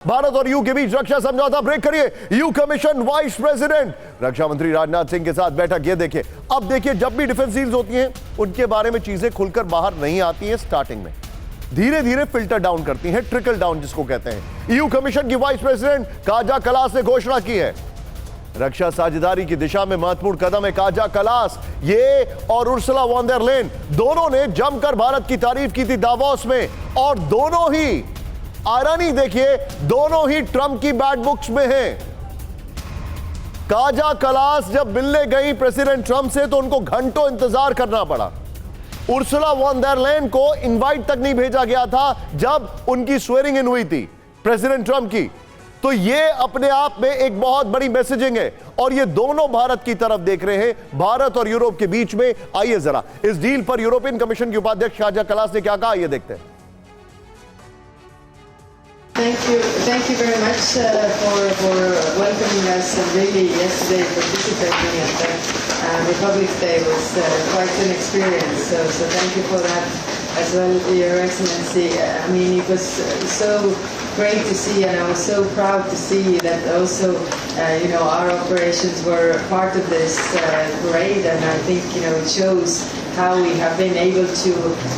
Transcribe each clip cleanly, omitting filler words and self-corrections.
भारत और यू के बीच रक्षा समझौता ब्रेक करिए। यू कमीशन वाइस प्रेसिडेंट रक्षा मंत्री राजनाथ सिंह के साथ बैठक। ये देखिए, अब देखिए, जब भी डिफेंस डील्स होती हैं उनके बारे में चीजें खुलकर बाहर नहीं आती हैं। स्टार्टिंग में धीरे धीरे फिल्टर डाउन करती हैं, ट्रिकल डाउन जिसको कहते हैं। यू कमीशन की वाइस प्रेसिडेंट काजा कलास ने घोषणा की है, रक्षा साझेदारी की दिशा में महत्वपूर्ण कदम है। काजा कलास ये और उर्सुला वॉन डेर लेyen दोनों ने जमकर भारत की तारीफ की थी दावोस में, और दोनों ही आयरनी देखिए, दोनों ही ट्रंप की बैड बुक्स में हैं। काजा कलास जब मिलने गई प्रेसिडेंट ट्रंप से तो उनको घंटों इंतजार करना पड़ा। उर्सुला वॉन डेर लेyen को इनवाइट तक नहीं भेजा गया था जब उनकी स्वेरिंग इन हुई थी प्रेसिडेंट ट्रंप की। तो ये अपने आप में एक बहुत बड़ी मैसेजिंग है, और ये दोनों भारत की तरफ देख रहे हैं, भारत और यूरोप के बीच में। आइए जरा इस डील पर यूरोपियन कमीशन के उपाध्यक्ष काजा कलास ने क्या कहा, ये देखते हैं। Thank you very much for welcoming us and really yesterday participating at the Republic Day was quite an experience. So thank you for that as well, Your Excellency. I mean, it was so great to see, and I was so proud to see that also, our operations were part of this parade, and I think, it shows how we have been able to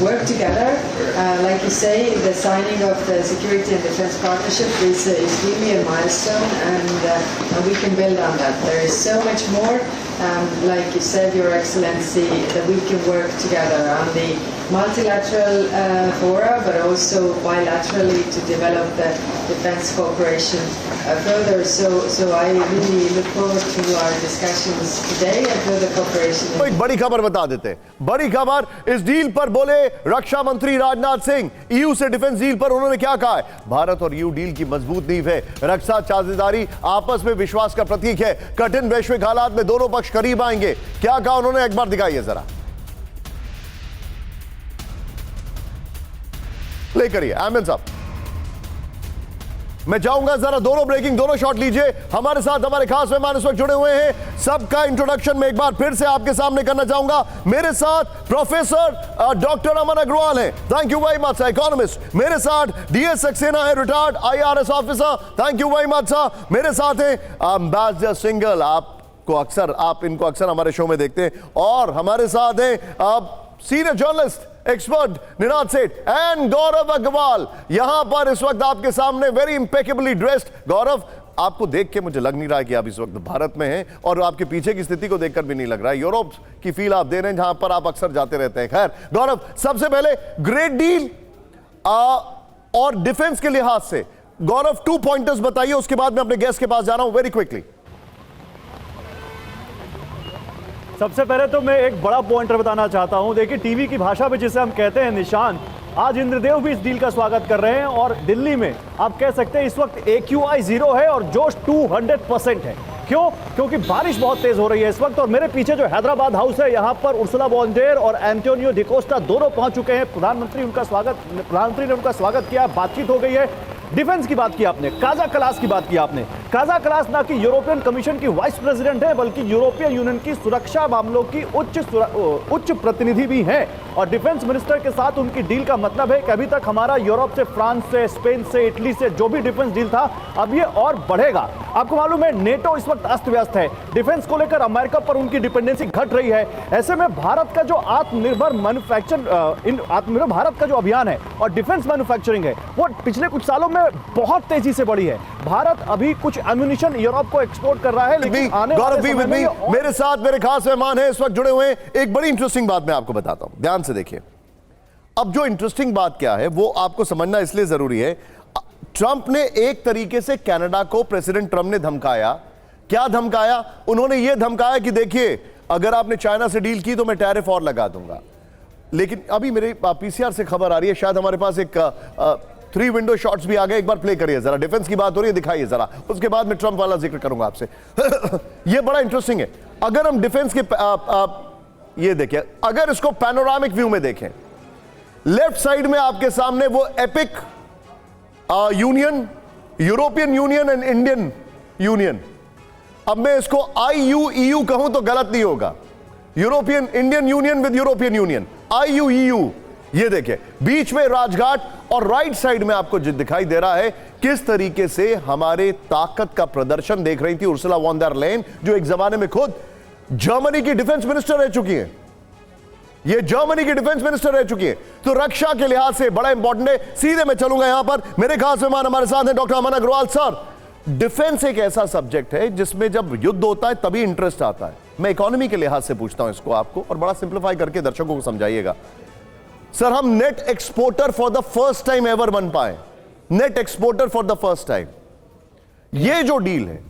work together. Like you say, the signing of the Security and Defense Partnership is really a milestone, and we can build on that. There is so much more, like you said, Your Excellency, that we can work together on the multilateral fora, but also bilaterally to develop the defense cooperation further. So I really look forward to our discussions today and further cooperation. एक बड़ी खबर बता देते हैं, बड़ी खबर इस deal पर बोले रक्षा मंत्री राजनाथ सिंह। ईयू से डिफेंस डील पर उन्होंने क्या कहा है, भारत और ईयू डील की मजबूत नींव है, रक्षा साझेदारी आपस में विश्वास का प्रतीक है, कठिन वैश्विक हालात में दोनों पक्ष करीब आएंगे। क्या कहा उन्होंने, एक बार दिखाइए जरा, प्ले करिए आमिर साहब। मैं चाहूंगा जरा दोनों ब्रेकिंग, दोनों शॉट लीजिए। हमारे साथ हमारे खास मेहमान इस वक्त जुड़े हुए हैं, सबका इंट्रोडक्शन मैं एक बार फिर से आपके सामने करना चाहूंगा। मेरे साथ प्रोफेसर डॉक्टर अमन अग्रवाल हैं, thank you very much sir, economist. मेरे साथ डीएस सक्सेना है, retired IRS officer, thank you very much sir. मेरे साथ हैं एम्बेसडर सिंघल, आप इनको अक्सर हमारे शो में देखते हैं, और हमारे साथ हैं सीनियर जर्नलिस्ट एक्सपर्ट निनाद सेठ एंड गौरव अग्रवाल यहां पर इस वक्त आपके सामने, वेरी इंपेकेबली ड्रेस्ड। गौरव, आपको देख के मुझे लग नहीं रहा है कि आप इस वक्त भारत में हैं, और आपके पीछे की स्थिति को देखकर भी नहीं लग रहा है, यूरोप की फील आप दे रहे हैं जहां पर आप अक्सर जाते रहते हैं। खैर गौरव, सबसे पहले ग्रेट डील और डिफेंस के लिहाज से गौरव 2 पॉइंटर्स बताइए, उसके बाद मैं अपने गेस्ट के पास जा रहा हूं वेरी क्विकली। सबसे पहले तो मैं एक बड़ा पॉइंटर बताना चाहता हूं। देखिए, टीवी की भाषा में जिसे हम कहते हैं निशान, आज इंद्रदेव भी इस डील का स्वागत कर रहे हैं, और दिल्ली में आप कह सकते हैं इस वक्त AQI 0 है और जोश 200% है। क्यों? क्योंकि बारिश बहुत तेज हो रही है इस वक्त, और मेरे पीछे जो हैदराबाद हाउस है, यहाँ पर उर्सुला वॉन डेर और एंटोनियो डिकोस्टा दोनों पहुंच चुके हैं। प्रधानमंत्री ने उनका स्वागत किया, बातचीत हो गई है। डिफेंस की बात की आपने, काजा कलास की बात की आपने। काजा कलास ना कि यूरोपियन कमीशन की वाइस प्रेसिडेंट है, बल्कि यूरोपियन यूनियन की सुरक्षा मामलों की उच्च प्रतिनिधि भी हैं, और डिफेंस मिनिस्टर के साथ उनकी डील का मतलब है कि अभी तक हमारा यूरोप से, फ्रांस से, स्पेन से, इटली से जो भी डिफेंस डील था, अब ये और बढ़ेगा। आपको मालूम है नेटो इस वक्त अस्त व्यस्त है, डिफेंस को लेकर अमेरिका पर उनकी डिपेंडेंसी घट रही है। ऐसे में भारत का जो आत्मनिर्भर भारत का जो अभियान है और डिफेंस मैन्युफैक्चरिंग है, वो पिछले कुछ सालों में बहुत तेजी से बढ़ी है। भारत अभी कुछ एम्युनिशन यूरोप को एक्सपोर्ट कर रहा है, लेकिन आने वाले समय में मेरे साथ मेरे खास मेहमान हैं इस वक्त जुड़े हुए हैं। एक बड़ी इंटरेस्टिंग बात मैं आपको बताता हूं, ध्यान से देखिए। अब जो इंटरेस्टिंग बात क्या है वो आपको समझना इसलिए जरूरी है। ट्रंप ने एक तरीके से कनाडा को, प्रेसिडेंट ट्रंप ने धमकाया। क्या धमकाया? उन्होंने यह धमकाया कि देखिए, अगर आपने चाइना से डील की तो मैं टैरिफ और लगा दूंगा। लेकिन अभी मेरे पीसीआर से खबर आ रही है, शायद हमारे पास एक 3 विंडो शॉट्स भी आ गए, एक बार प्ले करिए जरा। डिफेंस की बात हो रही है, दिखाइए जरा, उसके बाद मैं ट्रंप वाला जिक्र करूंगा आपसे। यह बड़ा इंटरेस्टिंग है। अगर हम डिफेंस के ये देखिए, अगर इसको पैनोरामिक व्यू में देखें, लेफ्ट साइड में आपके सामने वो epic union, European union and Indian union. अब मैं इसको IUEU कहूं तो गलत नहीं होगा। European Indian union with European union, IUEU। ये देखिए बीच में राजघाट और राइट साइड में आपको जो दिखाई दे रहा है किस तरीके से हमारे ताकत का प्रदर्शन देख रही थी उर्सुला वॉन डर लेyen, जो एक जमाने में खुद जर्मनी की डिफेंस मिनिस्टर रह चुकी हैं। ये जर्मनी की डिफेंस मिनिस्टर रह चुकी है, तो रक्षा के लिहाज से बड़ा इंपॉर्टेंट है। सीधे मैं चलूंगा यहां पर, मेरे खास मेहमान हमारे साथ हैं डॉक्टर अमन अग्रवाल सर। डिफेंस एक ऐसा सब्जेक्ट है जिसमें जब युद्ध होता है तभी इंटरेस्ट आता है। मैं इकोनॉमी के लिहाज से पूछता हूं इसको आपको, और बड़ा सिंप्लीफाई करके दर्शकों को समझाइएगा सर। हम net exporter for the first time ever बन पाए, net exporter for the first time. ये जो डील है,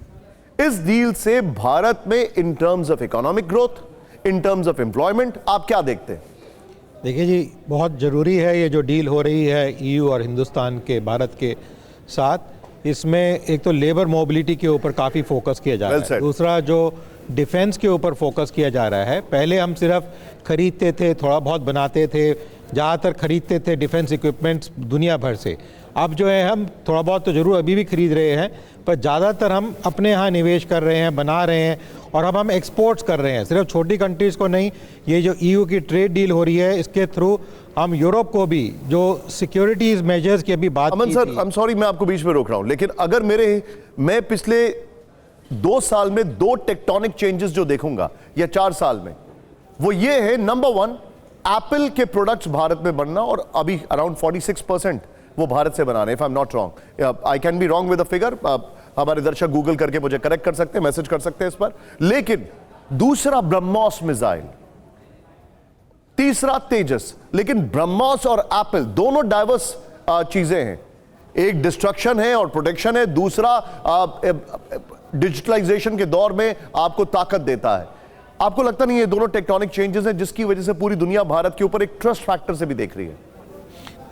इस डील से भारत में in terms of economic growth, in terms of employment, आप क्या देखते हैं? देखिए जी, बहुत ज़रूरी है ये जो डील हो रही है ईयू और हिंदुस्तान के भारत के साथ। इसमें एक तो लेबर मोबिलिटी के ऊपर काफ़ी फोकस किया जा रहा है, दूसरा जो डिफेंस के ऊपर फोकस किया जा रहा है। पहले हम सिर्फ खरीदते थे, थोड़ा बहुत बनाते थे, ज़्यादातर खरीदते थे डिफेंस इक्विपमेंट्स दुनिया भर से। अब जो है हम थोड़ा बहुत तो ज़रूर अभी भी खरीद रहे हैं, पर ज़्यादातर हम अपने यहाँ निवेश कर रहे हैं, बना रहे हैं, और अब हम एक्सपोर्ट्स कर रहे हैं, सिर्फ छोटी कंट्रीज़ को नहीं। ये जो ईयू की ट्रेड डील हो रही है, इसके थ्रू हम यूरोप को भी जो सिक्योरिटीज़ मेजर्स की अभी बात अमन की सर, थी। आई एम सॉरी मैं आपको बीच में रोक रहा हूं, लेकिन अगर मैं पिछले 2 साल में 2 टेक्टोनिक चेंजेस जो देखूंगा, या 4 साल में, वो ये है नंबर 1, एप्पल के प्रोडक्ट्स भारत में बनना, और अभी अराउंड 46% वो भारत से बना रहे हैं, if I am not wrong. I can be wrong with the figure, हमारे दर्शक गूगल करके मुझे करेक्ट कर सकते हैं, मैसेज कर सकते हैं इस पर। लेकिन दूसरा ब्रह्मोस मिसाइल, तीसरा तेजस। लेकिन ब्रह्मोस और एप्पल दोनों डाइवर्स चीजें हैं, एक डिस्ट्रक्शन है और प्रोटेक्शन है, दूसरा डिजिटलाइजेशन के दौर में आपको ताकत देता है। आपको लगता नहीं ये दोनों टेक्टोनिक चेंजेस हैं जिसकी वजह से पूरी दुनिया भारत के ऊपर एक ट्रस्ट फैक्टर से भी देख रही है?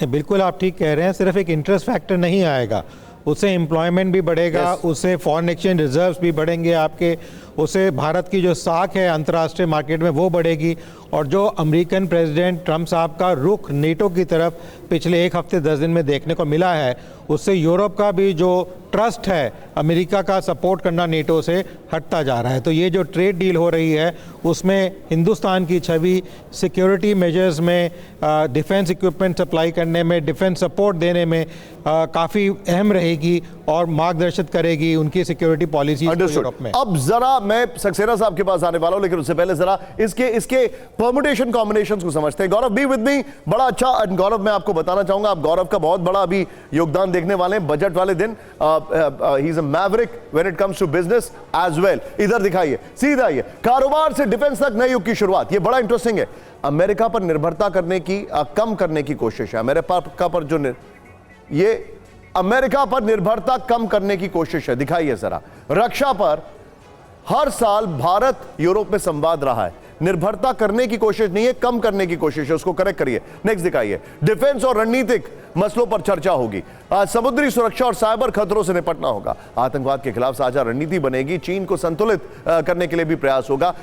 बिल्कुल आप ठीक कह रहे हैं, सिर्फ एक इंटरेस्ट फैक्टर नहीं आएगा, उससे एम्प्लॉयमेंट भी बढ़ेगा, उससे फॉरेन एक्सचेंज रिजर्व्स भी बढ़ेंगे आपके, उससे भारत की जो साख है अंतर्राष्ट्रीय मार्केट में वो बढ़ेगी। और जो अमेरिकन प्रेसिडेंट ट्रंप साहब का रुख नेटो की तरफ पिछले 1 हफ्ते 10 दिन में देखने को मिला है, उससे यूरोप का भी जो ट्रस्ट है अमेरिका का सपोर्ट करना नेटो से हटता जा रहा है। तो ये जो ट्रेड डील हो रही है उसमें हिंदुस्तान की छवि सिक्योरिटी मेजर्स में, डिफेंस इक्विपमेंट सप्लाई करने में, डिफेंस सपोर्ट देने में काफ़ी अहम रहेगी और मार्गदर्शित करेगी उनकी सिक्योरिटी पॉलिसी यूरोप में। अब जरा मैं सक्सेना साहब के पास आने वाला हूं, लेकिन उससे पहले जरा इसके परमुटेशन कॉम्बिनेशंस को समझते हैं। गौरव बी विद मी, बड़ा अच्छा। गौरव मैं आपको बताना चाहूंगा, आप गौरव का बहुत बड़ा अभी योगदान देखने वाले हैं बजट वाले दिन। He is a maverick when it comes to business as well. इधर दिखाइए, सीधा आइए, कारोबार से डिफेंस तक नए युग की शुरुआत। ये बड़ा इंटरेस्टिंग है। अमेरिका पर निर्भरता करने की कम करने की कोशिश है। अमेरिका पर जो ये अमेरिका पर निर्भरता कम करने की कोशिश है। दिखाइए जरा, रक्षा पर हर साल भारत यूरोप में संवाद रहा है। निर्भरता करने की कोशिश नहीं है, कम करने की कोशिश है, उसको करेक्ट करिए। नेक्स्ट दिखाइए, डिफेंस और रणनीतिक मसलों पर चर्चा होगी। समुद्री सुरक्षा और साइबर खतरों से निपटना होगा। आतंकवाद के खिलाफ साझा रणनीति बनेगी। चीन को संतुलित करने के लिए भी प्रयास होगा।